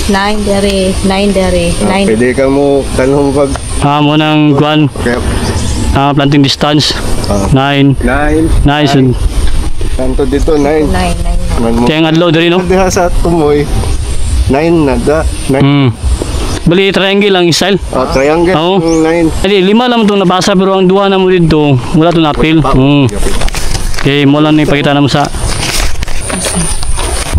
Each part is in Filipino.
9 dere. Pwede ka mo tanong pag mo ng guan. Planting distance. 9. 9. Tanto dito 9. 9. Kaya nga adlaw diri no. Diha sa tumoy 9 na da. 9. Bali triangle lang style. Triangle. 9. Hindi, 5 lang itong nabasa pero ang 2 na mo dito, wala itong appeal. Okay, mo lang na ipakita naman sa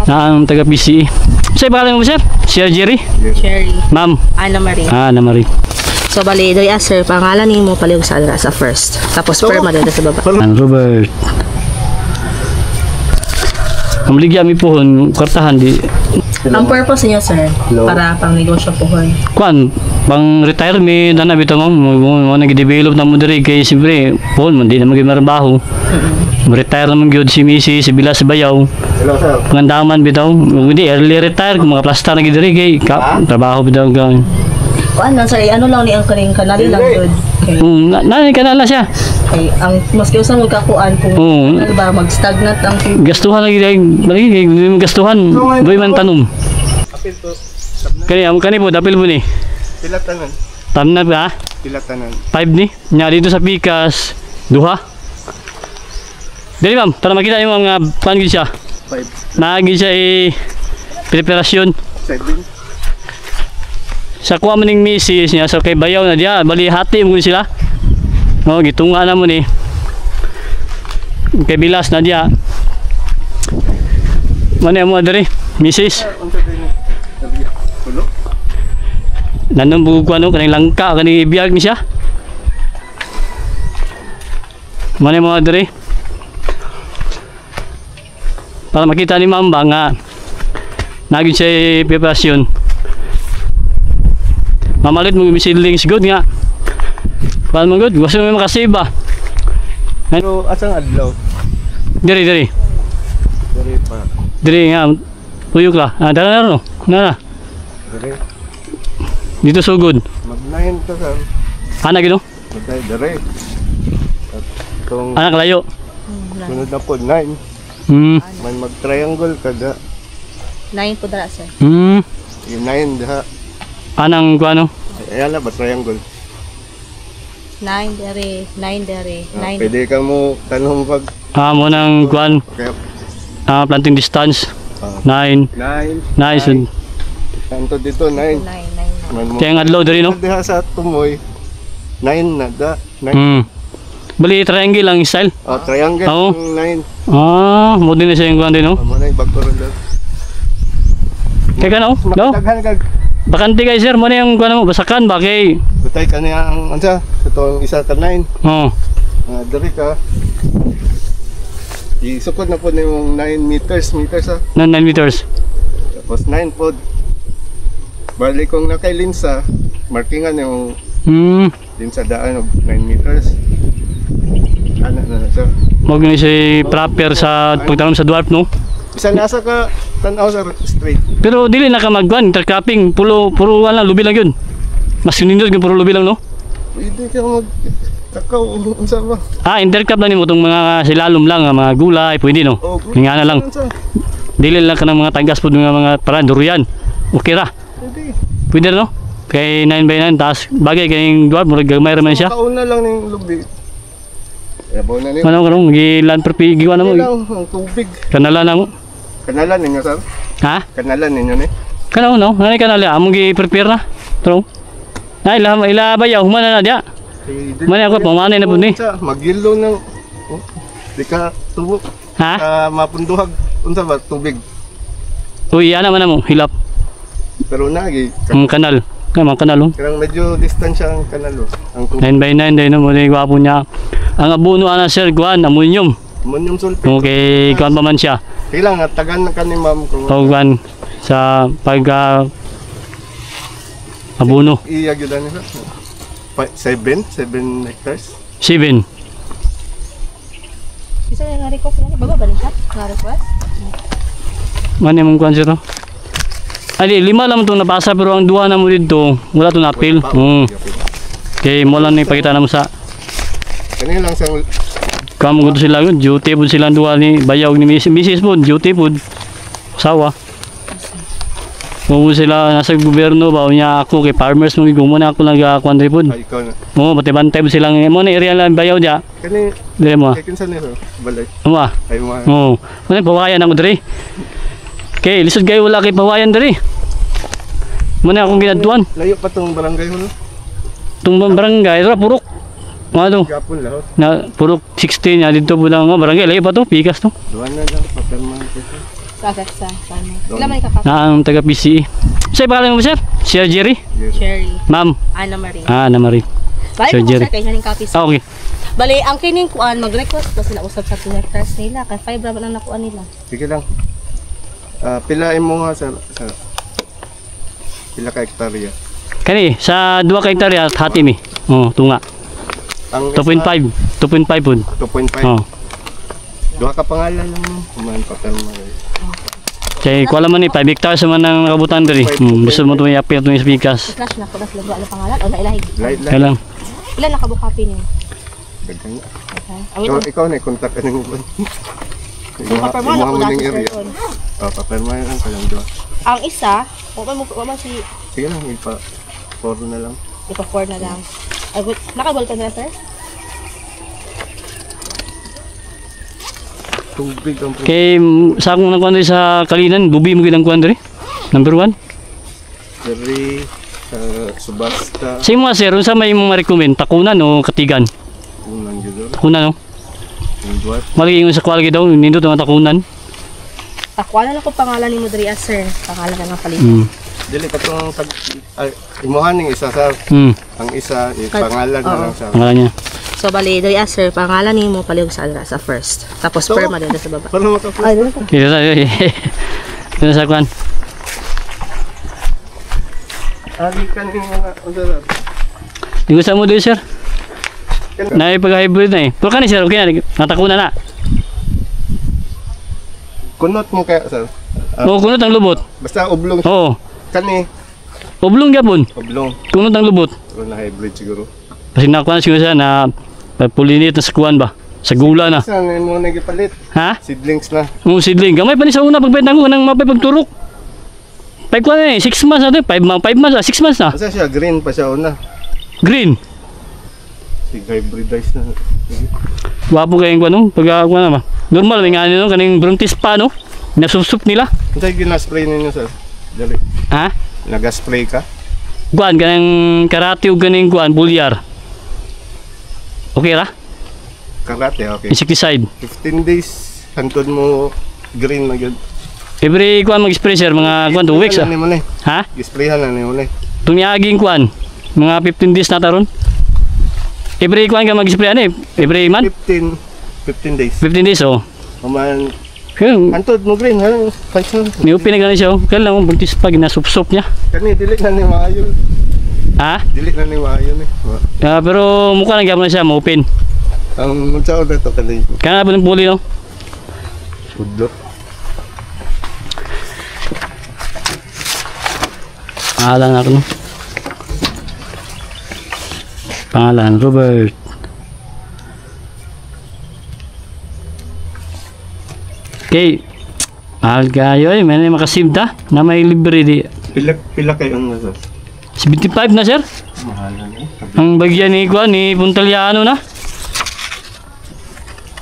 ang taga PCE. Sa'yo pangalan mo sir? Sir Jerry? Cherry. Ma'am? Ana Marie. Ana Marie. So bali, doy sir, pangalan ni mo paliw sa first. Tapos perma doon sa baba. Robert. Ang ligya mi pohon, kwartahan di. Ang purpose niyo sir, para pang negosyo pohon. Kuan, pang retirement na bitaw mo nag-develop na mo diri kay siyempre pohon man di na magimarabaho. Retire naman gyud si Mrs. si Bilas Bayaw. Hello sir. Pangandaman bitaw. Hindi early retire kung mga plaster na gid diri kay trabaho bitaw ka. Kuan lang sir, ano lang ni ang kaning kanali lang good. Nani kanal na siya. Okay, ang mas kiusa mo kakuan kung ano ba mag-stagnant ang gastuhan lagi kay gastuhan doy man tanom. Apil to. Kani po dapil mo ni. Pilatanan. Tamna ba? Pilatanan. 5 ni. Nya dito sa Pikas duha. Dili ma'am, para makita niyo mga pan gid siya. 5. Naagi siya preparasyon. 7. Sa kuha man ning misis niya sa kay bayaw na diya, bali hati mo sila. Gitunga na mo ni. Kay Bilas na diya. Mani mo diri, misis. Nanon bugo ko ano kaning langka kaning ibiyag ni siya. Mani mo diri. Para makita ni ma'am ba nga naging siya preparasyon. Mamalit mo misilings good nga. Paano mo good? Gusto mo makasave ba? Pero asang adlaw? Diri. Diri pa. Diri nga. Tuyok la. Dala na no? Nana. Diri. Dito so good. Mag-9 to sir. Anak gino? Okay, diri. At itong Anak layo. sunod na po 9. Man mag-triangle kada. 9 po dala sir. Yung 9 diha. Anang kuano? Ayan na ba triangle? 9 dere. Pwede ka mo tanong pag Mo ng kuan. Planting distance. 9. 9. Tanto dito 9. 9. Kaya nga adlaw diri no? Diha sa tumoy 9 na da. 9. Bali triangle lang style. Triangle. 9. Mo din na siya yung kuan din no? Amo na yung bagko ron daw. Kaya ka no? No? Makadaghan kag Bakanti kay sir, mo na yung kuan mo basakan ba kay? butay ka niya ang ansa. Itong isa ka 9. Diri ka. Isukod na po na yung 9 meters ha. 9 meters. Tapos 9 po. Bali kong nakailinsa, markingan yung linsa daan of 9 meters. Ano na siya. Mo gani siya proper sa pagtanom sa dwarf no? Isa nasa ka tanaw sa straight. Pero dili na ka magkuan intercropping, puro wala lubi lang yun. Mas sinindot yung puro lubi lang no? Pwede ka mag kakao unsa ba? Intercrop lang nimo tong mga silalom lang, mga gulay, pwede no? Nga na lang. Dili lang ka ng mga tagas pod mga para durian. Okay ra. Pwede no? Kay 9x9 taas bagay kay dwarf murag gamay ra man siya. Kauna lang ning lubi. Yabaw na ni. Ano gilan perpi giwan mo. Ang tubig. Kanala na mo. Kanalan ninyo sir? Kanalan ninyo ni. Kanaw no? Ngani kanala among gi-prepare na. True. Ila bayaw humana na dia. Mani ako pamanay na pud ni. Magilo ng di ka tubo. Mapunduhag unsa ba tubig. Uy, ana man mo hilap. Pero nagi kanal. Mga kanal oh. Karang medyo distansya ang kanal oh. Ang 9x9 dahil mo na gwapo niya. Ang abono ana sir kuan ammonium. Ammonium sulfate. Okay, kuan pa man siya. Kailang tagan na kani ma'am kung kuan sa pag abono. Iya gyud ani sa 7 hectares. 7. Isa nga request na bago ba niya? Nga request? Mani mong kuan sir no? Ali 5 lang itong nabasa pero ang 2 na mo dito wala itong appeal. Okay, mo lang na ipakita naman sa kanina lang sa kamo ko sila yun, duty po silang 2 ni bayaw ni Mrs. po, duty po sawa. Kung sila nasa gobyerno ba niya ako kay farmers mo gumuna ako nag-kuan po. Ay, ikaw na. Oo, bantay mo silang mo na area lang bayaw dia. Kani, Dire mo. kaya kinsa nito? Balay. Mo. Ay, mga. Oo. Ano pawayan ako dire. Okay, lisod kayo wala kay pawayan dire. Mo na akong ginadtuan. Layo pa tong barangay mo. Tumbang barangay ra purok. Ano? Gapon lahat. Na purok 16 ya dito po lang barangay layo pa to, pikas to. Duwan na lang, papirmahan ko siya. Sa paano? Ilan man kakap? Ang taga PCE. Say pangalan mo sir? Sir Jerry? Cherry. Ma'am. Ana Marie. Ana Marie. Bali Sir mo Jerry. sir kay kaning copy. Ah, okay. Bali ang kining kuan mag-request ko sila usab sa 2 hectares nila kay 5 ra man ang nakuha nila. Sige lang. Pilain mo nga sa pila ka hektarya. Kani sa 2 ka hektarya hati mi. Oh, tunga. Ang 2.5. 2.5 pud. 2.5. Oh. Duha ka pangalan lang mo. Kumain papirmahan. Kay ko alam man ni 5 hectares man ang nakabutan diri. Gusto mo tuwi apil tuwi speakers. Flash na ko na sila ang pangalan o nailahig. Light Kaya lang. lang. Ilan nakabuka pin niyo? Daghan na. Okay. Awit Ikaw na contact ka ng kung papirmahan ako mo dati ning sir area. kon. Papirmahan lang kalang duha. Ang isa, wa man si Sige lang, ipa 4 na lang. ipa-4 na lang. Ay good. Nakabal ka na sir? Tubig ang Kay sa akong nagkuan diri sa Kalinan, bubi mo gid ang kuan diri. Number 1. Dari subasta Sa imo sir, unsa may imong ma-recommend? Takunan o Katigan? unang judor. Takunan no. Yung duwat. Maliging sa quality daw, nindot ang takunan. Takuha na lang ko pangalan nimo diri sir. Pangalan na nga palit. Mm. Dili ka tong imuhan ning isa sa Mm. ang isa pangalan na lang sa. Pangalan niya. So bali diri sir, pangalan nimo palihog sa adra sa first. Tapos So, perma din sa baba. Para maka-plus. Ay, dito. Dito sa dito sa kuan. Ali kan ning mga unsa. Tingko sa mo dito sir. Na ipag-hybrid na eh. Pero kani sir, okay na. Natakunan na. Kunot mo kaya sir. Oo, kunot ang lubot. Basta oblong Oo. kani Oblong gyapon. oblong. Kunot ang lubot. Pero na hybrid siguro. Kasi nakuha siguro siya na pulinit na sa kuan ba? Sa gula na. Saan mo nagipalit? Ha? Seedlings na. Yung seedling. Gamay pa ni sa una pagbait na ko nang mapay pagturok. 5 kuan na eh. 6 months na to. 5 months na. 6 months na. Basta siya green pa siya una. Green. Sig hybridize na. Sige. Wapo kayong kuan no? Pag kuan na ba? Normal may nga no kaning brontis pa no. Nasusup nila. Unsay gina-spray ninyo sir? Dali. Ha? Naga-spray ka? Kuan kanang karate ug ganing kuan bulyar. Okay ra? Karate, okay. Insecticide. 15 days hantod mo green na gyud. Every kuan mag-spray sir mga kuan 2 weeks ah. Ni mo ni. Ha? Gisprayhan na ni mo ni. Tumiaging kuan mga 15 days na taron. Every kuan ka mag-spray ano eh. Every month 15 days. 15 days oh. Maman Kaya hantod mo green ha. Fight na. niupin na gani siya oh. Kaya lang buntis pa ginasupsop niya. Kani dili na ni maayo. Ha? Dili na ni maayo ni. Pero mukha na gyapon na siya ma-open. Ang magsaon na to kanay. Kaya ba ng puli no? Udlo. Pangalan ako no. Pangalan Robert. Okay. Mahal kayo eh. May makasave ta na may libre di. Pila kayo ang nasa. 75 na sir. Mahalan eh. Ang bagyan ni Kuan ni Puntaliano na.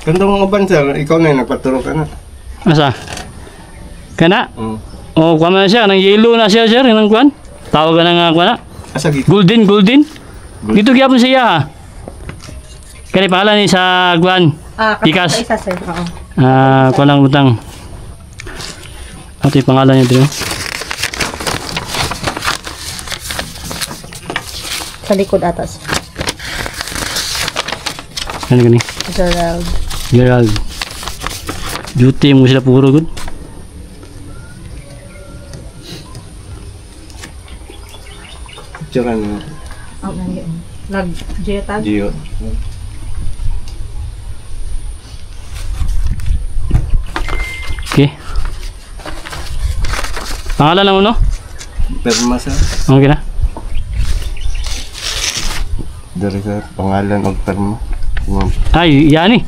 Kandong mga bansa, ikaw na yung nagpaturo ka na. Asa? Kana? Mm. O kuha na siya. Nang yellow na siya sir. Nang Kuan. Tawag ka na nga Kuan na. Asa gito? Golden. Dito gyapon siya ha. Kani pangalan ni sa Kuan. Pikas. Isa sir. Oo. Kuan lang butang. Ito yung pangalan niya dito. Sa likod atas. Ano gani? Gerald. Gerald. Duty mo sila puro good. Tsaka na. Ang nangyay. Nag-geotag. Gio. Okay. Pangalan lang mo no? Perma sa. Okay na. Dari sa pangalan o perma. Ay, yan eh.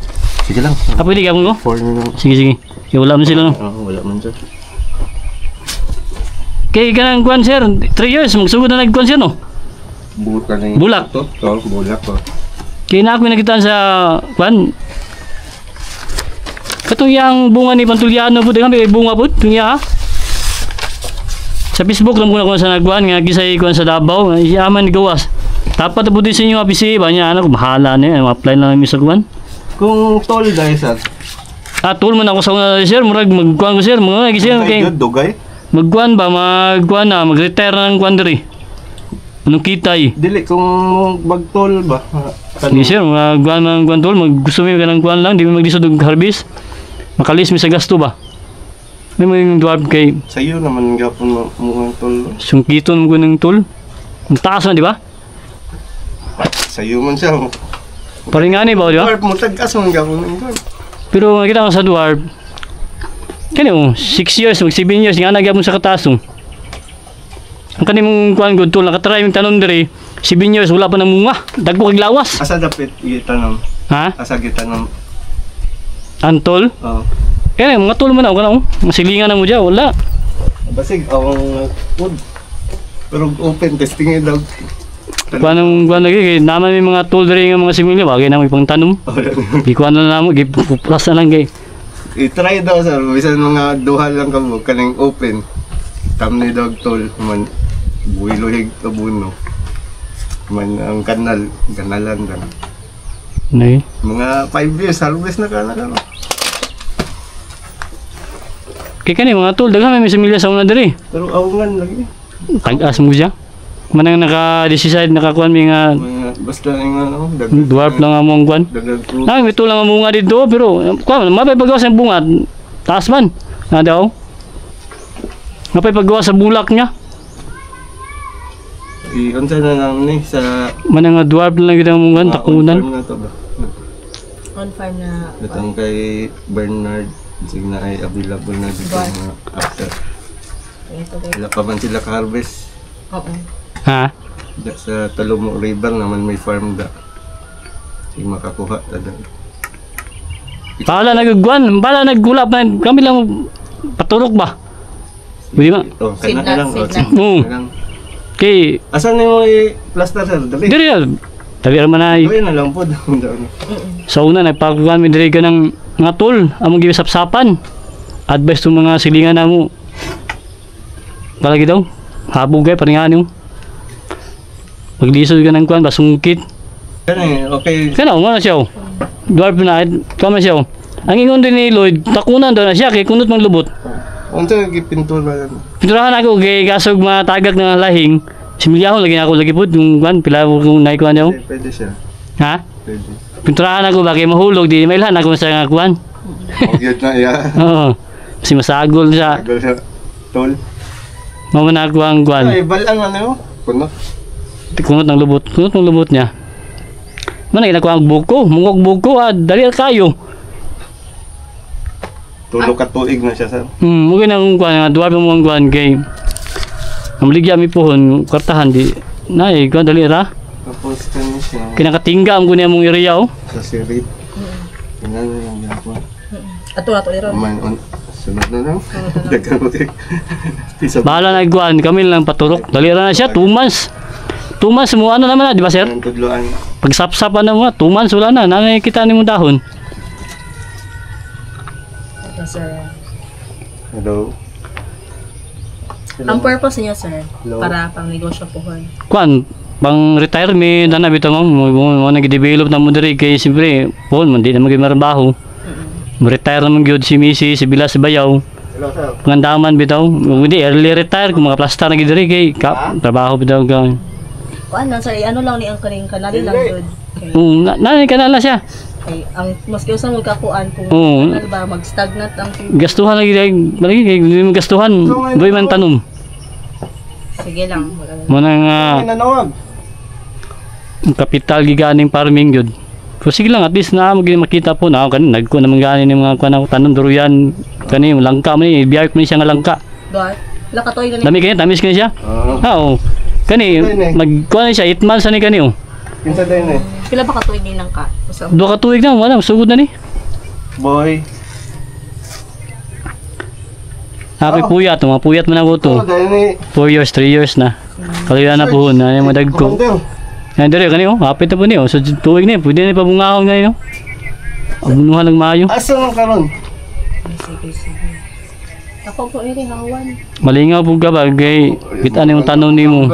Sige lang. Pwede ka mo ko? 4 na lang. Sige. Wala mo sila no? Oo, wala man siya. Kay kanang kuan sir, 3 years magsugod na nagkuan sir no. Bulak. To, bulak ko. Kaya na ako nakitaan sa kuan. Katong yang bunga ni Pantuliano po, kami bunga po, tunya ha. Sa Facebook lang muna ko sa nagkuan nga gisay kuan sa Davao, yaman ni gawas. Dapat po din sa inyo abisi ba niya ano, mahala na apply na namin sa kuan. Kung tol dahil sir. Tool man ako sa una sir, murag magkuan ko sir, mga gisay kay Dugay. magkuan ba, magkuan na, mag-retire na ng kuan diri. Anong kitay? Dili kung magtol ba. Hindi sir, magkuan ng kuan tol, gusto mo ka ng kuan lang, di mo maglisod og harvest. Makalis mi sa gasto ba. May mga dwarf kay Sayo naman gapon mo tol. sungkiton mo ng tol. Ang taas na di ba? Sayo man siya. Paringani ba di ba? Dwarf mo tagas man gapon mo. Pero nakita ko sa dwarf, kani mo, 6 years, mag 7 years, nga nagyapon sa katasong. Ang kanimong kuan good tol, nakatry yung tanom diri, 7 years, wala pa ng munga. Dagpo kag lawas. Asa dapit gitanong. Ha? Asa gitanong. Antol? Oh. Kaya mga tol man ako na oh. Masilingan na mo dyan, wala. Basig awang food. Pero open testing daw. Kuanong kuan lagi, kay naman may mga tol diri nga mga similya, bagay na may pang tanom. Di kuan na namo, gipuplas na lang kay. I-try daw sir, bisan mga duha lang kamo kaning open. Tamni daw tol man buhiluhig kabuno. Man ang kanal, ganalan lang. Nay. Mga 5 years harvest na kana ka. Kay kani mga tol, daghan may similya sa una diri. Pero awangan lagi. Tag-as mo siya. Manang naka-decide nakakuan mi nga Mga basta nga ano, dwarf lang among kuan. dagdag fruit. Ay, may tulang ang bunga dito pero kuan mapay paggawa sa bunga. Taas man. Na daw. Mapay paggawa sa bulak niya. Unsa na lang ni sa Manang nga dwarf lang kita mong kuan takunan. on-farm na to ba? On farm na. Datang kay Bernard sig na ay available na dito mga after. Ito guys. Wala pa man sila ka-harvest. Oo. Ha? Sa Talomo River naman may farm da. Sig makakuha tada. Pala nagguan, pala naggulap na kami lang paturok ba? Pwede ba? Oh, kana Sidlat, lang. Oh, sidlat. Oo. lang. Kay Asan ni mo i-plaster sir? Dali. diri yan. Tabi man na Dali na lang po. sa una nagpakuan mi diri ka ng mga tol, among giwasap-sapan. Advice to mga silingan namo. Palagi daw. Habog kay paringani mo. Paglisod ka ng kuan basungkit. Kani okay. Kana mo na siya. Oh. Dwarf na kama siya. Oh. Ang ingon din ni Lloyd, takunan daw na siya kay kunot mang lubot. Unsa gipintura ba? Pinturahan ako kay gasog mga tagak ng lahing. Similyahon lagi na ako lagi pud yung kuan pila kung naikuan niyo. Pwede siya. Ha? Pwede. Pinturahan ako ba kay mahulog di mailhan ako sa nga kuan. Magyod na iya. Oo. Kasi masagol siya. Agol siya. Tol. Mama na ako ang kuan. Ay, balang ano? Kuno. Kunot ng lubot. Kunot ng lubot niya. Mana ginagawa ang buko. Mungog buko dali kayo. Tulo ka tuig na siya sir. Mugin ang kuan nga duwa mo ang kuan kay. Ang ligya mi pohon kwartahan di. Nay, kuan dali ra. Tapos kani siya Kinakatingga ang kunya mong area oh. sa sirip. Tingnan na lang ako. Ato na to iro. Man on. Sunod na lang. Dagan mo kay. Pisa Bahala na kuan kami lang paturok. Dali ra na siya 2 months. 2 months mo ano naman na, di ba sir? ang tudloan. Pag sapsapan na mo, 2 months wala na. Nanay kita ni mo dahon. Yes, sir. Hello. Ang purpose niya, sir, Hello? para pang negosyo pohon. Kuan, pang retirement na bitaw mo nag-develop na mo diri kay siyempre pohon man di na magmarbaho. Retire naman gyud si Missy si Bilas Bayaw. Hello sir. Pangandaman bitaw. Hindi early retire kung mga plaster na gid diri kay trabaho bitaw ka. Kuan na, sir, ano lang ni ang kaning kanali lang good. Okay. Nanay kanala siya. Okay. Ang mas kiusan mo kakuan kung Oo. ano ba mag-stagnant ang Gastuhan lagi lagi kay hindi mo gastuhan. Boy man tanom. sige lang. Wala na. Mo nang Ay nanawag. kapital giganing farming gyud. So sige lang at least na mo makita po na kan nagko naman gani ni mga kuan tanom duruyan kani langka man ni biyak man siya nga langka. Dot. La katoy gani. Dami kani tamis kani siya. Oo. Kani magkuan siya 8 months ani kani oh. Kinsa din eh. Pila ba katoy din lang ka? Usa. 2 ka tuig na wala sugod na ni. Boy. Happy puyat, mga puyat man ako to. dahil ni 4 years, 3 years na. Kaluya na po na yung madag ko. Commander. Yan dire kani oh, hapit na po niyo. So tuig ni, pwede na pabungahon ngayon. Abunuhan ng maayo. Asa lang karon? Ako po ini hawan. Malingaw po ka ba kay kita yung tanong nimo.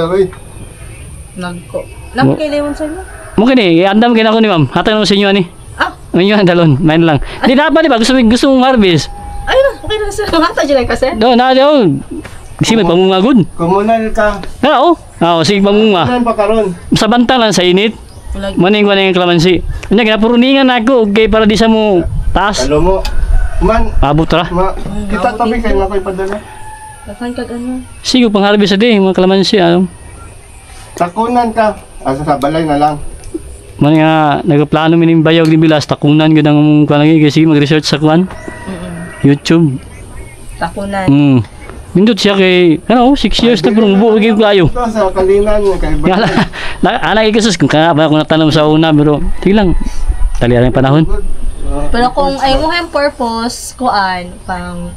Nagko. Nagkailangan sa inyo. Mo kini, andam kina ko ni ma'am. Hatay mo sa inyo ani. Ah, Ngayon dalon, main lang. Di dapat di ba gusto mong harvest. ayun na, okay na sir. Mata dyan ay kasi. Do na do. Kasi may pamungagod. Komunal ka. Oo. Oo, sige pamunga. Saan pa karon? Sa bantang lang sa init. Maning ko na yung klamansi. Anya ginapuruningan ako kay para di sa mo taas. Alo mo. Man, Abot ra. kita tabi kay na ko'y padala. Nakan kag ano. Sige pang harvest adi mga klamansi ano. Takunan ka. Asa sa balay na lang. Man nga nagaplano mining bayog ni Bilas takunan gud ang kuan lagi kasi mag-research sa kuan. YouTube. Takunan. Mindot siya kay ano 6 years na pero mubo gyud kayo. Ito sa kalinan niya kay Yala. balay. Anak ikasus kung kaya ba ako natanong sa una pero sige lang. Talian ang panahon. Pero kung ay mo yung purpose, kuan, pang...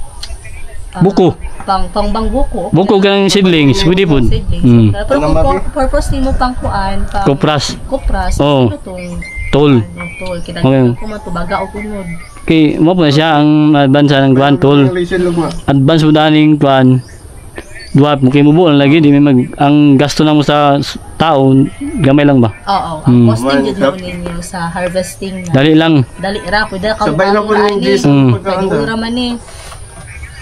Buko. Pang bangbuko. Buko ganang seedlings, pwede po. Seedlings. Pero kung purpose nimo pang kuan, pang... Kopras. Kopras. Oo. Ano tong... Tol. Tol. Kita Okay. ko matubaga o kunod. Kay mo po na siya ang advance ng kuan tol. Relation lugma. Advance mo daning kuan. Dwarf mo kay mo buon lagi di may mag ang gasto na mo sa tao gamay lang ba? Oo. Ang costing dito mo ninyo sa harvesting na. Dali lang. Dali ra. Pwede ka Sabay na po yung ani. gis. Pwede ra man ni.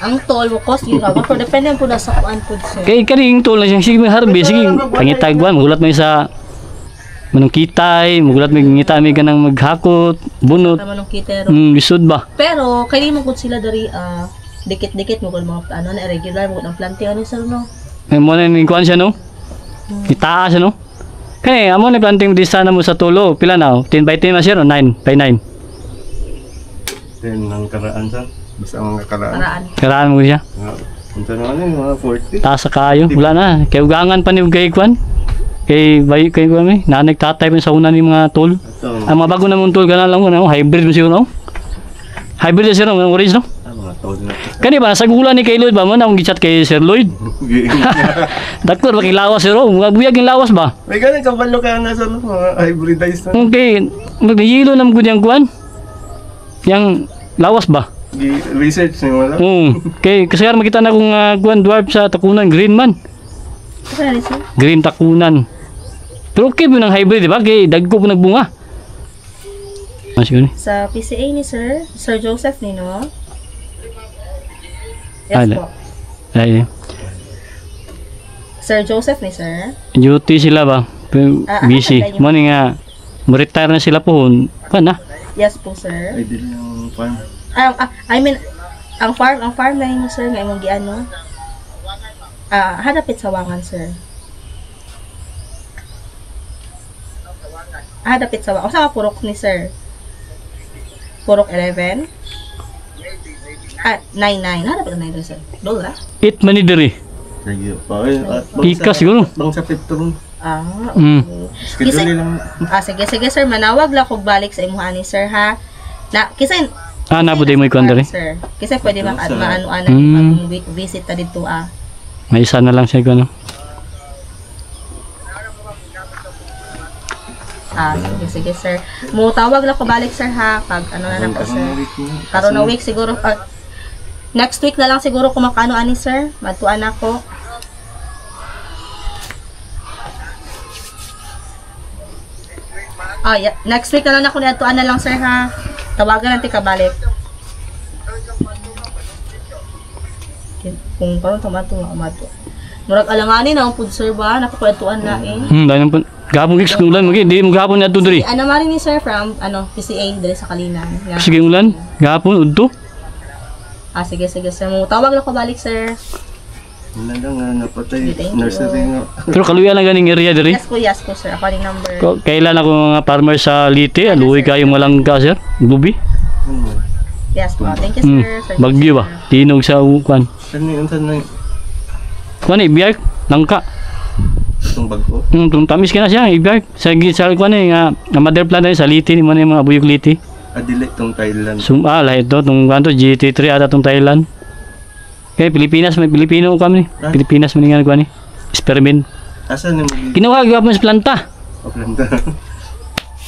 Ang tol mo cost yun ra. Pero depende po na sa kuan po sir. Kay kaning tol na siya sige may harvest sige pangitagwan magulat mo sa manong kitay, magulat mo ngita mi kanang maghakot, bunot. Tama nung kitero. Bisod ba? Pero kaya mo gud sila dari dikit-dikit mo kung mga ano na regular mo ng planting ano sir no. May mo na ni kuan siya no? Itaas siya no? Kaya amo ni planting di sana mo sa tulo. Pila na? 10 by 10 na siya no? 9 by 9. Then ang karaan sa basta mga karaan. Paraan. Karaan mo siya. Unsa naman yung mga 40. Taas sa kayo. Wala na. Kay ugangan pa ni kay kuan. Kay bay kay kuan mi. Na nagtatay pa sa una ni mga tool. Ito, Ang mga bago na mong tool kana lang no? Hybrid mo siya no? Hybrid siya no? Orange no? mga tol na. Kani ba sa gulan ni kay Lloyd ba man akong gichat kay Sir Lloyd. Daktor ba kay lawas sir oh, mga buyag yung lawas ba? May ganun kabalo ka na sa mga hybridized na. Okay, magnihilo nam gud yang kuan. Yang lawas ba? Research ni wala. Kay kasi makita na kung kuan dwarf sa takunan green man. Ano sir? Green takunan. Pero okay mo ng hybrid di ba? Kay dagko po nagbunga. Masig ni. Sa PCA ni Sir Joseph ni no. Ah, Yes po. Ay, Sir Joseph ni sir. duty sila ba? Pero busy. ano Mo ni nga mo-retire na sila po. Pa na. Yes po sir. Ay dili yung farm. I mean ang farm na yun sir nga imong giano. Hadapit sa Wangan sir. Hadapit sa Wangan. O sa purok ni sir? Purok 11? 99. Hadapit na 9 sir. Dola? It manidiri. Sige pa. Ay, Ika siguro. Bang sa Petron. Mm. Schedule lang. Sige sir, manawag lang kog balik sa imuha ni sir ha. Na kisay Nabuday mo ikon diri. sir. Kisay pwede maano-ano visit ta dito May isa na lang siya ano. Sige sir. Mo tawag lang ko balik sir ha pag ano na lang po sir. Karon na week siguro next week na lang siguro kung makano ani sir. Matuan ako. Yeah. Next week na lang ako niatuan na lang sir ha. Tawagan natin kabalik. Kung parang tomato nga umato. Murag alanganin na ang food sir ba? Napakwentuan na eh. Dahil po. Gapong gigs kung ulan. Di mo gapon na ito diri. Ano marin ni sir from PCA dali sa Kalinan. Nga. Sige ulan. Gapon. Udto. Sige sir. Mo tawag lang ko balik sir. Wala lang nga napatay. Thank you. Nursery nga. Pero kaluya na ganing area diri. Yes po sir. Ako yung number. Kailan ako mga farmer sa Liti. Aluwi kayo malangga sir. Lubi. Yes po. Thank you sir. Bagyo ba? Tinog sa ukan. Saan na Kuan ibiyag. Langka. itong bago? Tung tamis ka na siya. Ibiyag. Sa kuan nga mother plant sa Liti. Ni mo na yung mga buyog Liti. Adili itong Thailand. Lahat ito. Itong GT3 ata itong Thailand. Kaya Pilipinas, may Pilipino kami. Ah. Pilipinas man nga nagkuhan ni. Experiment. Asan yung Kinuha gapon sa planta. planta?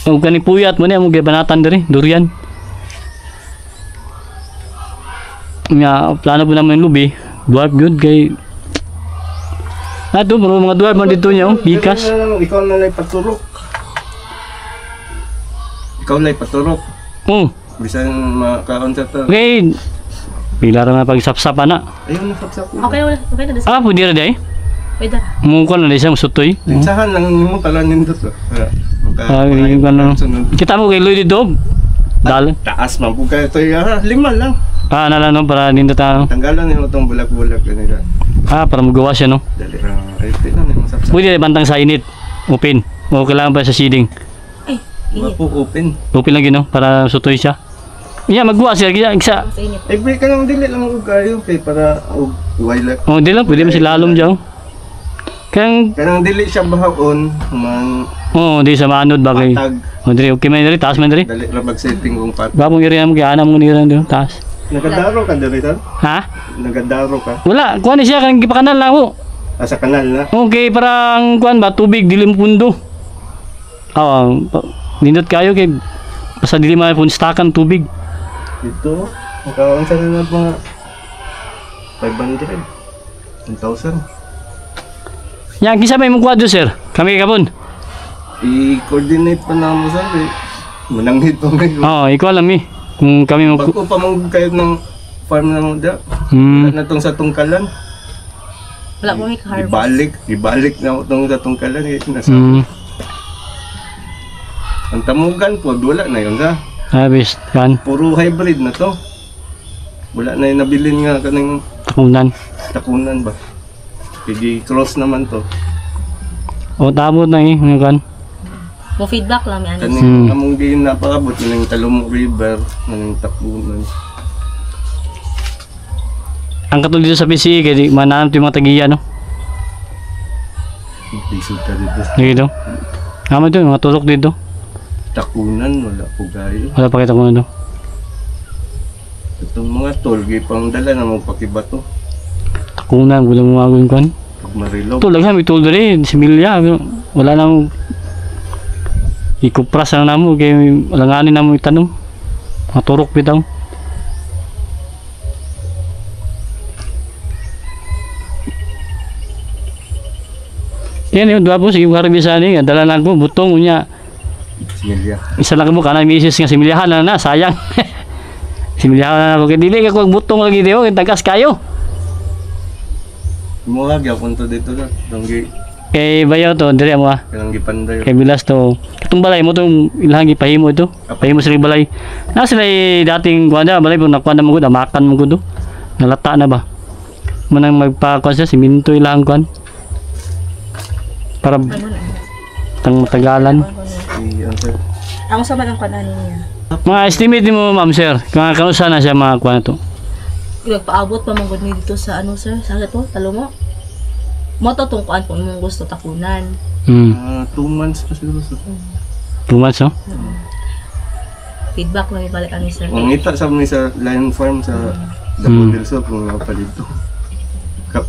Ang kani puyat mo niya, mga banatan diri, durian. Nga, plano po naman yung lubi. Dwarf good kay... Ato, mga dwarf man dito niya, bikas. Ikaw na lang paturok. Ikaw na paturok. Oh, Bisan makaon sa to. okay. Pila ra na pagsapsapa na. Ayun, nasapsap ko. Okay na this. Ah, pwede ra day. Wait na. Mukha na day siya, sutoy. Linsahan lang mo pala nindot. Ah, yung ano. Kita mo kay Lloyd dito. Dal. Taas man po kayo ito. 5 lang. Ah, nala no para dito ta. Tanggalan nyo itong bulak-bulak. Ganira. Ah, para magawa siya no. Dali ra. Ay, ito na yung sapsap. Pwede bantang sa init. Open. O kailangan pa sa shading. Ay, init. Mapo open. Open lang gino para sutoy siya. Iya, magawa siya kaya isa. Sa init. Ay, break ka lang dili lang ko kayo. Kay para wailat. Oh, di lang pwede mo si lalom diyan. Kaya Kanang dili siya bahaon. Man oh, di sa manod bagay. patag. Oh, diri okay man diri, taas man diri. Dali ra mag-setting kong pat. Gabong area mo giana mo nira dito, taas. Nagadaro ka dali tal? Ha? Nagadaro ka. Wala, kuha ni siya kanang gipakanal lang mo. Sa kanal na. Okay, parang kuan ba tubig dilim pundo. Nindot kayo kay basta dili man pun stakan tubig. Dito, makaon sa na mga 500. 1,000. Yang kisa may mo kwadro sir. Kami kapon. I-coordinate pa na mo sabi. Mananghit pa ngayon. Oh, ikaw alam eh. Kung kami mo Bago pa mong kayo ng farm na mo da. Hmm. Na tong sa tungkalan. Wala mo may harvest. Ibalik na tong sa tungkalan. Nasa. Hmm. Ang tamugan po, wala na yun da. Habis kan Puro hybrid na to. Wala na yung nabilin nga kanang takunan. takunan ba. Hindi cross naman to. O tabot na eh, ano kan. Mo feedback lang may ano. Kaning among di napakabot ng Talong River, ng takunan. Ang katulad dito sa PCE kay di mananap yung mga tagiya no. Bisod ka dito. Dito. Kama to, mga tulok dito. Takunan, wala po gayo. Wala pa kita kung ano. Itong mga tol, pang dala na mong pakibato. Takunan, wala mo magawin kan. Pag marilog. Tulog sa may tuldo rin, si Milya. Wala nang ikupras na namo kay langanin namo itanong. Maturok bitaw. Yan yung dua po, sige karo bisa ni, dala lang ko butong unya. Similya. Isa lang mo kanang misis nga similyahan na sayang. Similyahan na ko kay dili ka ko butong lagi diyo, kay tagas kayo. Mga gyapon to dito na. Donggi, Kay bayaw to, dire mo ah. kanang gipanday. Kay bilas to. Katong balay mo tong ilang gipahimo ito. Pahimo sa balay. Na sila dating kuanda balay pag nakuha na mo gud, makan mo gud. Nalata na ba? Manang magpa-kuan sa siminto ilang kuan. Para Ano na. tang matagalan. Ang sama ng kananin niya. Mga estimate mo ma'am sir, kung kanusa na siya mga kuan to. Nagpaabot pa manggod ni dito sa ano sir, sa to, talo mo. Mo to tungkuan kung mong gusto takunan. 2 months pa siguro. 2 months no? Feedback lang ibalik ani sir. Ang ngita sa mga sa Lion Farm sa Davao del Sur kung nga pa dito.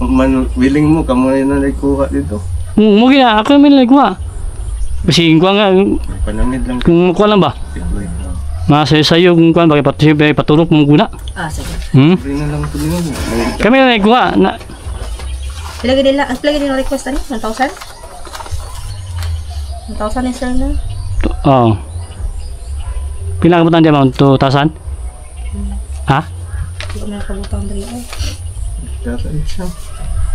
Man, willing mo, kamo na nagkuha dito. Mo gina ako min like wa. Kasi kuan nga Panamid lang. kung kuan lang ba? Masaya sa'yo kung kuan bakit patulog mo guna. Ah, sige. Free na lang ito nyo. Kami na nagkuha na Ilagay nila request ani 1,000? 1,000 ni sir na. oh. Pila ka butang di amount 2,000? Ha? Hindi na kabutang dali. Tatay siya.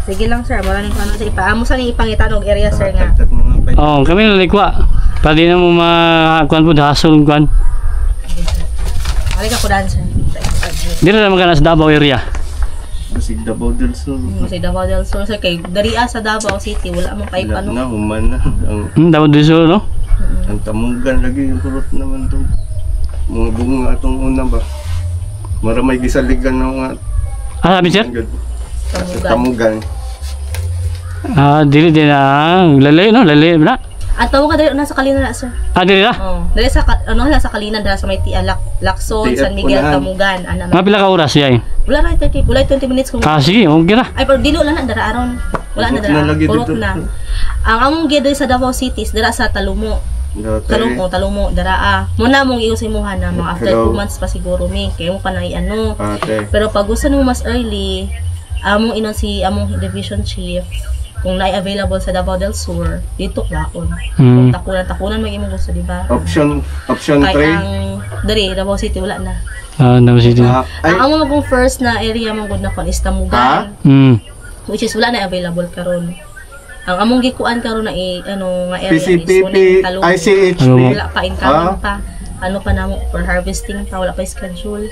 Sige lang sir, wala nang ano sa ipaamo sa ni ipangitan og area sir nga. Tagtag mga pay. Oh, kami na nagkuha. Para di na mo kuan po hasol kuan. Ali ka ko dan sir. Di na naman ka na sa Davao area. Basig Davao del Sur. Sa Davao del Sur sir kay dariya sa Davao City wala man kay Wala ano. na, human na. Ang, Davao del Sur no? ang tamugan lagi yung kurot naman to. Mga bunga atong una ba. Maramay gisaligan ng mga Sabi sir? Tamugan. tamugan. Dili din na lalay no, lalay na. At tawag ka dali nasa Kalinan na sir. Dili ra? Oh, dali sa sa Kalinan dali sa may Lacson, Di, San Miguel, unahan. Tamugan, ana. Mga pila ka oras yay? Wala na 30, wala 20 minutes kung. Sige, okay ra. Ay pero dilo lang na dara aron. Wala na Urot na dara. lagi Urot dito. na. Ang among gid sa Davao City is dara sa Talumo. Talumo dara muna mong iusin mo na mga after Hello. 2 months pa siguro mi kay mo pa na ano. Okay. Pero pag gusto mo mas early, among inon si among division chief kung na available sa Davao del Sur dito klaon. Kung takunan mag imong gusto di ba? Option Kay 3. ang dali Davao City wala na. Davao City. Ang among magong first na area mong gud na kon is Tamugan. Which is wala na available karon. Ang among gikuan karon na nga area is PCPP, Talumo. ICHP. Wala pa incoming pa. Ano pa namo for harvesting pa wala pa schedule.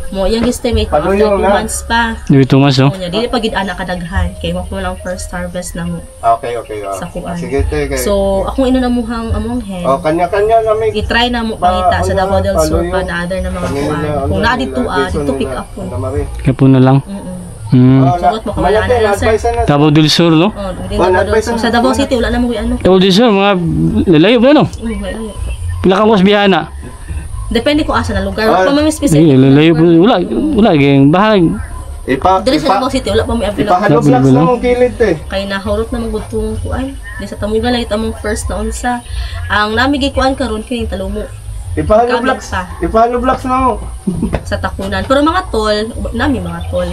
Mo yung estimate Ano after 2 yun, months pa. Dili tumas no. Kunya dili pa gid ana kadaghan kay mo lang first harvest na mo. Okay. Sa kuan. Sige, sige. So akong inamuhang among head. Kanya-kanya na may I-try na mo pangita sa Davao del Sur pa Paluyo. na other na mga kuan. Kung na dito dito pick up po. Kapo na lang. Sugot mo kawala na lang sir. Davao del Sur no. Oh, within Davao del Sur. Sa Davao City wala na mo ano. Davao del Sur mga lalayo ba no? Wala. Pila ka oras biyana? Depende kung asa na lugar. Wala pa may specific. Lalayo wala gyud bahag. Dili sa Davao City wala pa may available. Ipahalo-flags na mong kilid Kay nahurot na magudtong kuan. Di sa Tamugan lang among first na unsa. Ang namigi kuan karon kay Talumo Ipahalo-flags. Ipahalo-flags na mo. sa Takunan. Pero mga tol, mga tol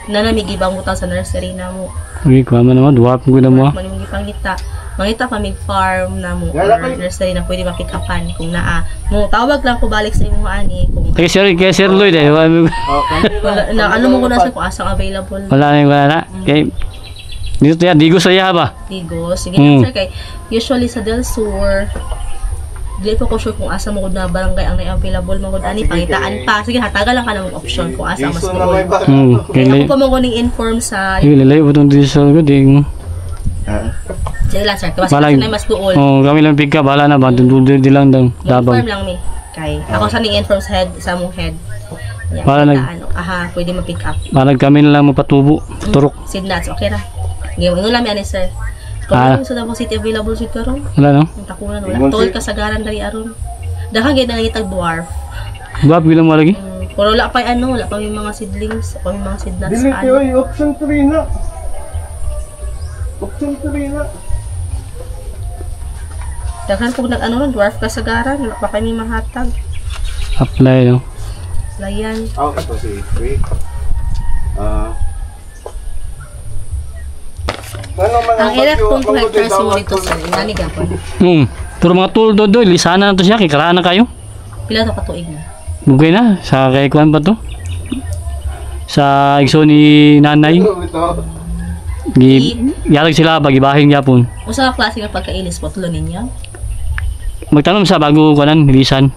na namigi bang utang sa nursery na mo. Okay, kuha man naman duwa ko na mo. Manimigi pangita. Mangita pa mig farm na mo or nursery na pwede ma-pick upan kung naa. Mo tawag lang ko balik sa imong ani kung Kay Sir Lloyd eh. wala na ano mo kuna sa kung asang available. Wala na. Kay dito ya digo sa iya ba? Digo, sige na sir kay usually sa Del Sur dili ko sure kung asa mo gud na barangay ang available mo gud ani pangitaan pa. Sige hataga lang ka ng option kung asa mas doon. Kay Ako pa mo kuning inform sa lalayo po tong dito sa ding. sige lang sir, kasi Balag. na mas doon. Kami lang pigka bala na ba dudul di lang daw dabang. Inform lang mi. Kay ako sa ning inform sa head sa among head. Yeah, Para pwede ma-pick up. Balag kami na lang mapatubo, turok. Seed nuts, okay ra. Ngayon lang mi ani sir. Kung ano sa Davao City available jud karon. Wala no. Ang takunan wala. Tol kasagaran dali aron. Daghang gyud na itag dwarf. Duwa bilang mo lagi. Pero wala pa wala pa may mga seedlings, wala pa may mga seed nuts Dili sa kayo, option 3 na. Option 3 na. Daghan kung ron dwarf kasagaran, wala pa kami mahatag. Apply no. Layan. Ito si Free. Ang hirap kung hectares mo dito sir, inani gapon. Pero mga tool do lisana na to siya kay karana kayo. Pila to katuig na. Bugay na sa kay kuan ba to? Sa igso ni nanay. Yarag sila bagibahin gyapon. Usa ka klase nga pagkailis po tulo ninyo. Magtanom sa bago kuanan lisan.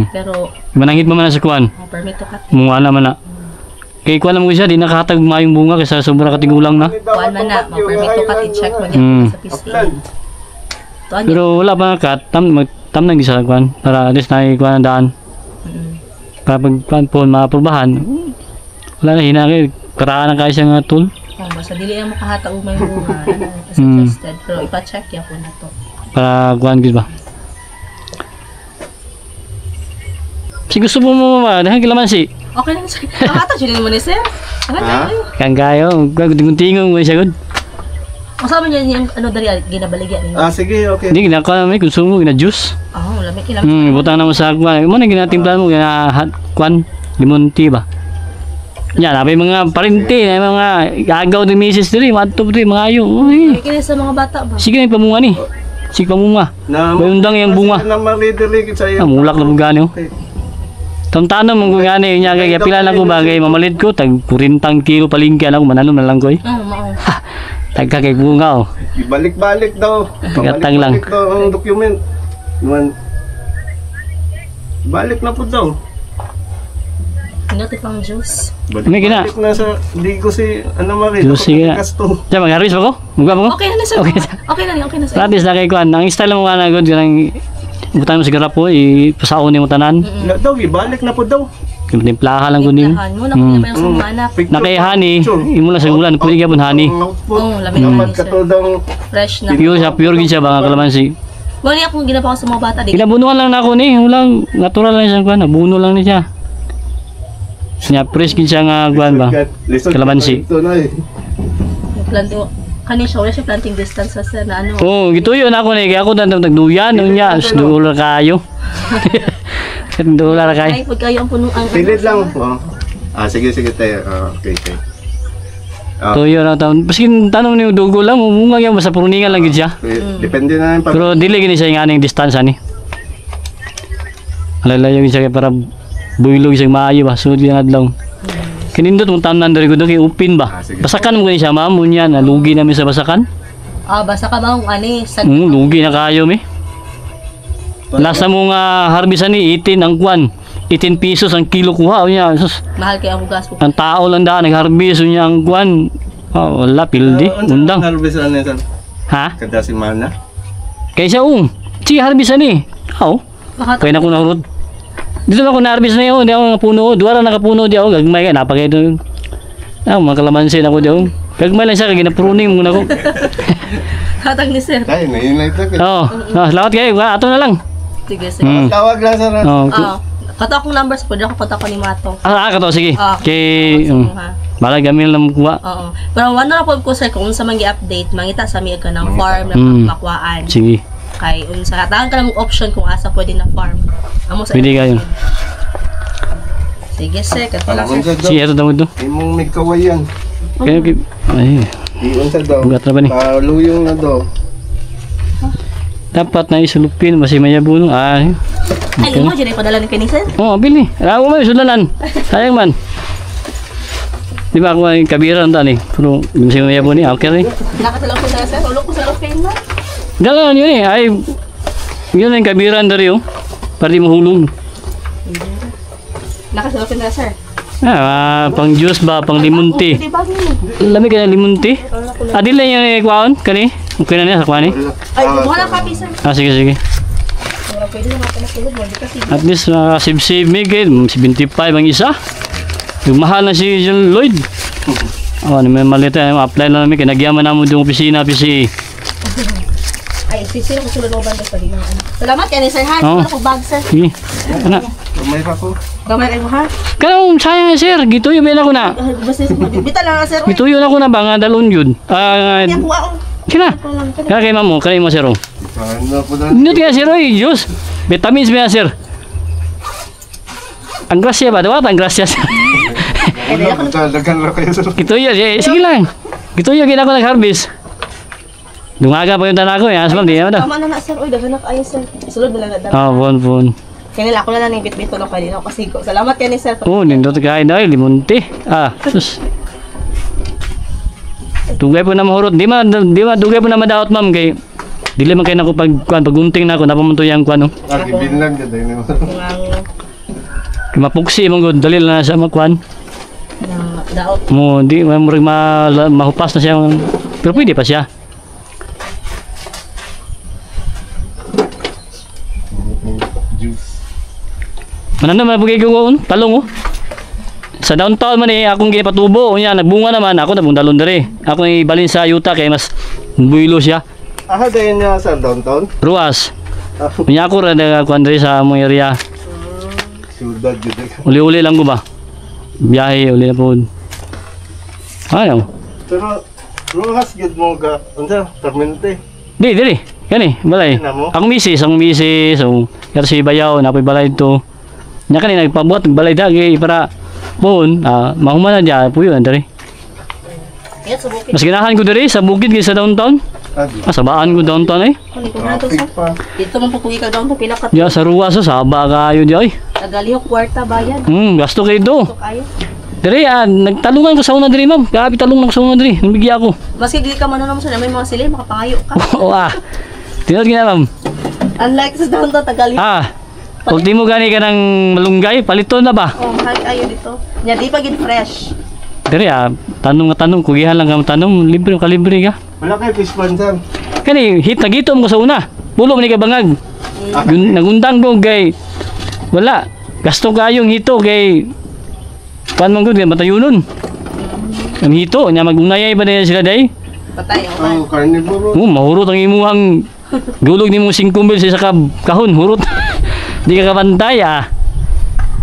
Pero Manangit mo man na sa kuan. permit to cut. Mga na man na. Kay kuan mo siya di nakatag mayong bunga kaysa sobra katigulang na. Kuan man na, permit to cut i-check mo sa PCA. Tuan Pero wala pa kat tam nang isa kuan para at least na kuan ang daan. Kapag kuan po maaprubahan. Wala na hinangin karaan kay siya nga tool. basta dili na makahata og may bunga suggested pero ipa-check ya po na to. Para kuan gid ba. Si gusto mo dahan kilaman si. Okay lang sir. Nakata jud mo ni sir. Kang kayo, gunting-tingong mo siya gud. Usama niya yung ano dari ginabaligya niya. Sige, okay. Hindi ginakaw namin konsumo gina juice. Lamig kilam. Butang na mo sa kuan. Mo na ginatimplan mo gina kuan lemon tea ba. Yan, abay mga parente, mga agaw ni Mrs. diri, madto diri mga ayo. Uy. Kini sa mga bata ba? Sige na pamunga ni. Sige pamunga. Bayundang yang bunga. Na maridilig sa iyo. Mulak na bunga niyo. Tantano mo kung ano niya kaya pila na ko bagay mamalit ko tag 40 kilo palingki ako mananom na lang ko eh. Mao. Tagka kay bunga oh. Ibalik-balik daw. Gatang lang. Balik daw ang document. Balik na po daw. Ingat pang juice. May gina. Balik na sa di ko si ano mari. Juice gina. Diyan mag-harvest ba ko? Muga mo? Okay na sir. Okay na sir. Practice na kay kuan. Ang style mo nga good kanang butang mo sigara po ipasaon ni mo tanan. Daw ibalik na po daw. timplahan lang kundi. Timplahan mo, nakuha pa yung sa mga anak. Nakay honey, imo lang sa ulan, pwede gyapon honey. Lamin Naman na sir. katodang Fresh na. Pure gid siya ba nga kalamansi. Wala niya kung ginapa ko sa mga bata. Di Kinabunuan lang na ako ni, walang natural lang siya kuan, nabuno lang ni siya. Nya fresh gid siya nga kuan ba. Kalamansi. Ito na eh. planting, kani siya, wala siya planting distance sa sir na ano. Oh, gituyo na ako ni, kaya ako nagduyan unya, duula kayo. Duula kayo. Ay, pag kayo ang puno ang Pilit lang. Oh. Sige tayo. Okay. Tuyo na taon. Paskin tanong niyo dugo lang, munga yan basta puruningan lang gid siya. Depende na yung pag... Pero dili gini siya nga ning distansya ni. Alalayo gid siya kay para builog siya maayo ba, sud yung adlaw. Kinindot mong tanan dari ko do kay upin ba. Sige. Basakan mo gani siya ma'am, unya nalugi namin sa basakan. basta ka ba kung ani, sa Lugi na kayo mi. Lasa mo nga harbisan ni 18 ang kwan. 18 pesos ang kilo kuha unya. Sus, mahal kay ang gas po. ang tao lang daan nagharbis unya ang kwan. Wala pildi, undang. Harvest na yan. Ha? Kada semana. Kaysa si harbisan ni. Aw. Baka Kaya na ko nahurot. Dito ako na-harvest na yun. Di ako napuno. Duwara nakapuno di ako. Gagmay ka. Napakay doon. Mga kalamansi na ko di ako. Gagmay lang siya. Kaya ginapruning muna ko. hatag ni sir. Kaya na yun na ito. Oo. Salamat kayo. Ato na lang. Sige, sige. Tawag lang sa rat. Oo. Kato akong numbers, pwede ako kontak ko ni Mato. Kato. Sige. Ah, Kay... ha. Bala gamil lang kuha. Oo. Pero wala na po ko sir kung sa mga update mangita sa mga ka ng farm na makuhaan. Sige. Kay unsa tahan ka ng option kung asa pwede na farm. Amo sa Pwede kayo. Sige sir, kato lang Alam sir. sa Sige, ito daw ito. Imong may kawayan. Kaya, ay, Iyon sa daw. bugat na ba ni? Paluyong na daw. Dapat na isulupin. Masih mayabuno. Ay. Ay, mo dyan ay padala ni kini sir. Bili. Ako man, sulalan. Sayang man. Di ba ako ay kabiran ta ni? Pero masih mayabuno ni. Okay rin. Nakatalaw ko na sir. Ulok ko sa lupin mo. Dalan yun eh. Ay, yun ang kabiran dari oh. Para di mahulog. Nakasalok ko na sir. Pang juice ba? Pang lemon tea. Di ba gini? Lamig ka na lemon tea? Adil lang yung kuwaon? Kani? Okay na niya sa kuwani? Ay, wala ka pisa. Sige. Wala pwede na matulog mo. Di kasi. At least save me kid. 75 ang isa. Yung mahal na si John Lloyd. Ano may malita. Apply lang namin. Kinagyaman namin yung opisina. PCA. Ay, sisira ko sulod mo banda sa di ano. Salamat kay ni sir ha. Oo. Wala ko bag sir. Sige. Ano? May pa ko. Gamay kayo ha. Kanong sayang sir. Gituyo ba na ko na? Basta bita lang na sir. Gituyo na ko na ba nga dalon yun? Yan po ako. Kina? Kaya kay mamo. Kaya mo sir. Ano po na? Hindi kaya sir. Diyos. Vitamins ba sir? Ang grasya ba? Dawat ang grasya sir. Dagan lang kayo sa... Gituyo. Sige lang. Gituyo. Gina ko nag-harvest. Dungaga pa yung tanak ko. Asmal di naman daw. Tama na sir. Uy, dagan na kayo sir. Sulod na lang. Bon. Kaya ako na lang yung bit-bito lang kayo. Kasi salamat kay ni sir. Nindot kain daw. Limunti. Sus. Dugay po na mahurot. Di ma dugay po na madaot ma'am. Kay dili man kayo na ko pagunting na ako. Napamunto yung kwan. Binlang ka tayo. Kaya mapuksi mong good. Dali lang na sa magkwan. Daot. Di mahupas na siya. Pero pwede pa siya. Juice. Mananda man pagay ko talong oh. Sa downtown man akong ginapatubo unya nagbunga naman ako nabung dalon dere. Ako ibalin sa yuta kay mas builo siya. Dayon niya sa downtown. Ruas. Unya ako ra kuan dere sa among area. Sudad dito. Uli-uli lang ko ba. Biyahe uli na po. Ano? Pero ruhas gid mo ga unsa permanente. Dili. Kani balay. Akong misis. So kasi bayaw na balay to. Nya kanina nagpabuhat balay dagi para Pohon, mahuman na dyan po yun, dari. Yan sa bukid. Mas ginahan ko dari sa bukid kaysa sa downtown. Sabaan ko downtown eh. Kunin ko na ito sir. Dito man po kung ikaw down po pinakat. Diya sa ruwa sa saba kayo di ay. Tagali yung kwarta bayan. Gasto kayo do. Ito kayo. Dari, nagtalungan ko sa una dari ma'am. Grabe talungan ko sa una dari. Nabigyan ako. Maski gili ka man naman sir, may mga sila, makapangayo ka. Oo Tinod gina ma'am. Unlike sa downtown, tagali. Pag di mo gani ka ng malunggay, palito na ba? Mahal kayo dito. Nya di pa gid fresh. Dari tanong, kugihan lang ka tanong, libre ka Wala kayo fish pan sir. Kani, hit na gitom ko sa una. Pulo man ni ka bangag. Nagundang ko kay wala. Gasto kayong hito kay Kuan man gud kay matayunon. Ang hito nya magunayay ba na sila day? Patay ang Oh, carnivore. Mahurot ang imuhang gulog ni mo 5 mil sa isa ka kahon, hurot. Di ka kabantay ah.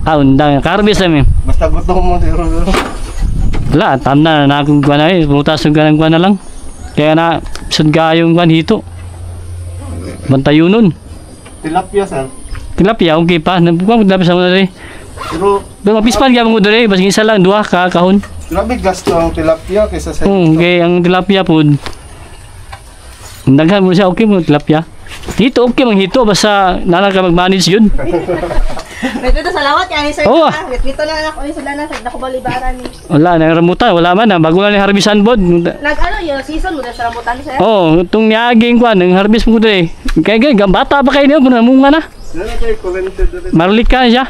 Undang karbis namin. Basta gusto mo zero. Wala, tanda na akong kuan ay, butas ng kuan na lang. Kaya na sud kayong kuan hito. Bantayunon. Tilapia sir. Tilapia okay pa. Kuan dapat sa mga diri. Pero Pero mapispan gyapon ko diri, basta isa lang duha ka kahon. grabe gasto ang tilapia kaysa sa Okay, ang tilapia po. Daghan mo siya, okay mo tilapia. Hito, okay mang hito, basta nala ka mag-manage yun. Wait, ito salamat yan ni sir. Oo. Wait, ito na ako ni sila na sa nakubalibaran ni. Wala, na ramutan, wala man na. Bago lang ni harbisan bod. Nag-ano yung season mo na sa rambutan ni sir? Oh, itong niaging kuan, ng harvest mo dito eh. Kaya bata pa kayo niyo, namunga na. Ano kayo kuwented rin? Marlik ka siya.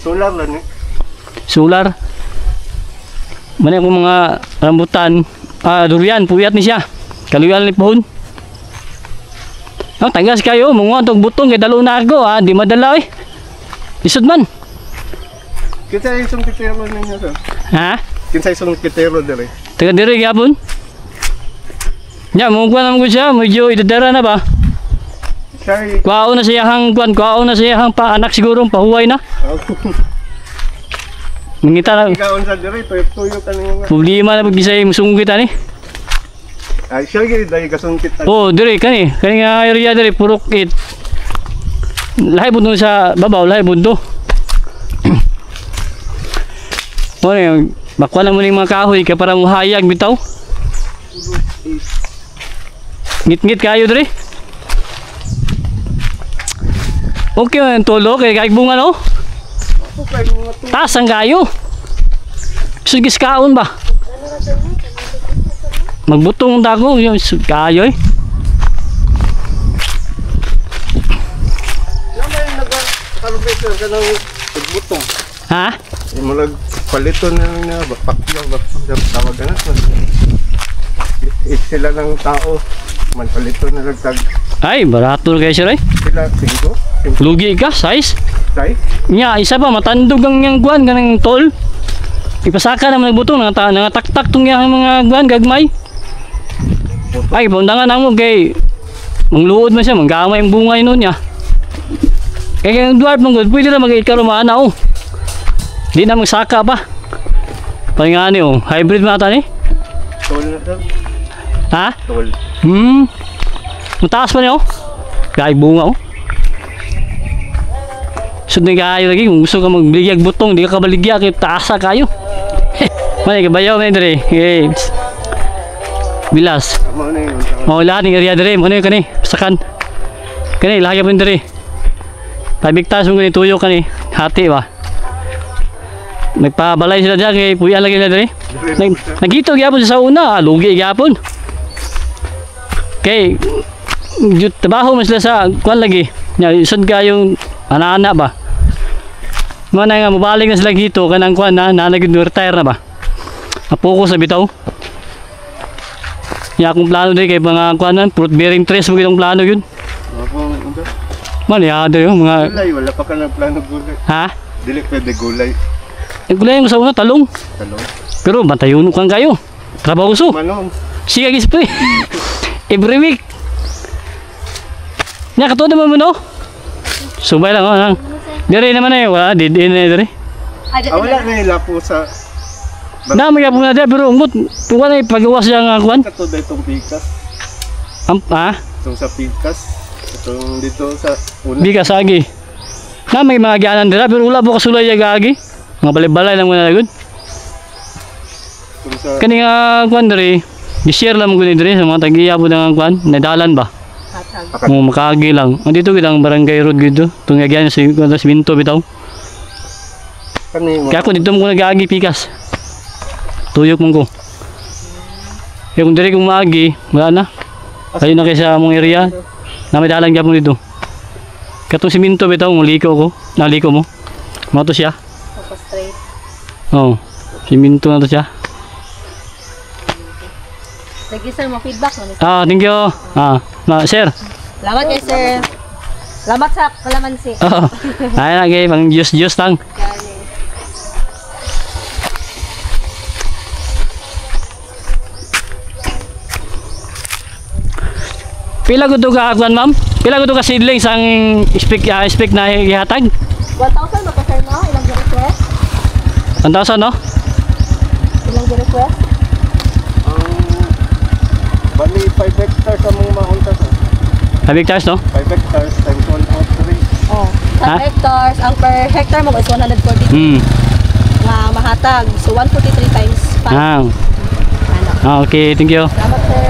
Solar lang eh. Solar. Mani akong mga rambutan. Durian, puyat ni siya. Kaluyan ni pohon. Oh, tagas kayo, mga itong butong kay dalo na ako di madala eh. Isod man. Kinsa isang kitero ninyo sir? Ha? Kinsa isang kitero dere? Taga diri gyapon. Nya mo kuan naman ko siya, medyo idadara na ba? Siya Kuao na siya hang kuan, kuao na siya hang pa anak siguro pahuway na. Mangita na ikaon sa dere, tuyo ka ninyo nga. problema na pag bisay musungkit ani. Ay, siya gini dahil kasungkit. Oh, diri kani nga area diri purok it. Lahi bundo sa babaw, lahi bundo. Mo ni bakwa na mo ning mga kahoy kay para muhayag bitaw. Ngit-ngit kayo diri. Okay man tolo kay kaig bunga no. Taas ang kayo. Sugis kaon ba? Magbutong dago yung kayo eh. Naman nag-harvester ka ng pagbutong. Ha? Mulag palito na lang na bakpakyo, tawag na. Sila ng tao, man palito na lang tag. Ay, barato kayo sir eh. Sila 5. Lugi ka, size. Tay? Nya, isa pa matandog ang yang guan kanang tol. Ipasaka naman nagbutong nangataktak tong yang mga guan gagmay. Ay, bundangan namo kay mangluod man siya, manggamay ang bungay nun niya. Kaya yung dwarf mong good, pwede na mag-ikarumana oh. Di na magsaka pa. Pangani oh, hybrid mata ni. Tol na sir. Ha? Tol. Mataas pa niya oh. Kaya bunga oh. Sud na kayo lagi kung gusto ka magbigyag butong, di ka kabaligya kay taasa kayo. Mali kabayaw man dire. Okay. Bilas. Amo na yun. Mau lahat ng area dire, mo na kani, sakan. Kani lahi pun dire. 5 hectares mo kani tuyo kani, hati ba. Nagpabalay sila diyan kay puya lagi na dire. Nagito gyapon sa una, lugi gyapon. Kay trabaho man sila sa kuan lagi. Nya isod kayong ana-ana ba. Mo na nga mobalik na sila gito kanang kuan na nag-retire na ba. Apo ko sa bitaw. Ya akong plano din kay mga kuanan, fruit bearing trees mo itong plano yun. Mali ha, yung mga... Gulay, wala pa ka ng plano gulay. Ha? Dili pwede gulay. Gulay yung sa una, talong. Talong. Pero bantayon kang kayo. Trabaho so. Manong. Siya gispo every week. Nya kato naman mo no? Subay lang oh. Dire naman eh, wala, di na dire. Wala na nila po sa... Dami ka po na dire, pero umot. Tuwa na pagawas siya nga kuan. Ito na itong pikas. Ha? Itong sa pikas. Itong dito sa una. Bigas agi. Na may mga gyanan dira, pero wala po kasulay yung agi. Mga balay-balay lang muna lagod. Itong sa... Kani nga kuan dire, i-share lang mo guni dire sa mga tagiya po ng kuan, nadalan ba? Mo makagi lang. Dito kitang barangay road gito. Tungagyan sa Minto bitaw. Kani mo. Kaya ako dito mo nag-agi pikas. Tuyok mo ko. Kaya kung dire kung maagi, wala na. Kayo na kayo sa mong area. Na may dalang gyapon dito. Katong siminto bitaw mo liko ko. Naliko mo. Mo to siya. Straight. Oh. Siminto na to siya. Sige sir, mo feedback mo. Thank you. Sir. Salamat kay sir. Salamat sa kalamansi. Ay na kay pang juice lang. Pila gud to ka kuan ma'am? Pila gud to ka seedlings ang spec na ihatag? 1,000 ba sir no? Ilang request? 1,000 no? Ilang request? Bali 5 hectares ang mga maunta sa. 5 hectares no? 5 hectares times 1.3. Oh, 10 Ha? hectares. Ang per hectare mo is 140 Hmm. nga mahatag. So 143 times 5. Ah. Ano? Okay, thank you. Salamat sir.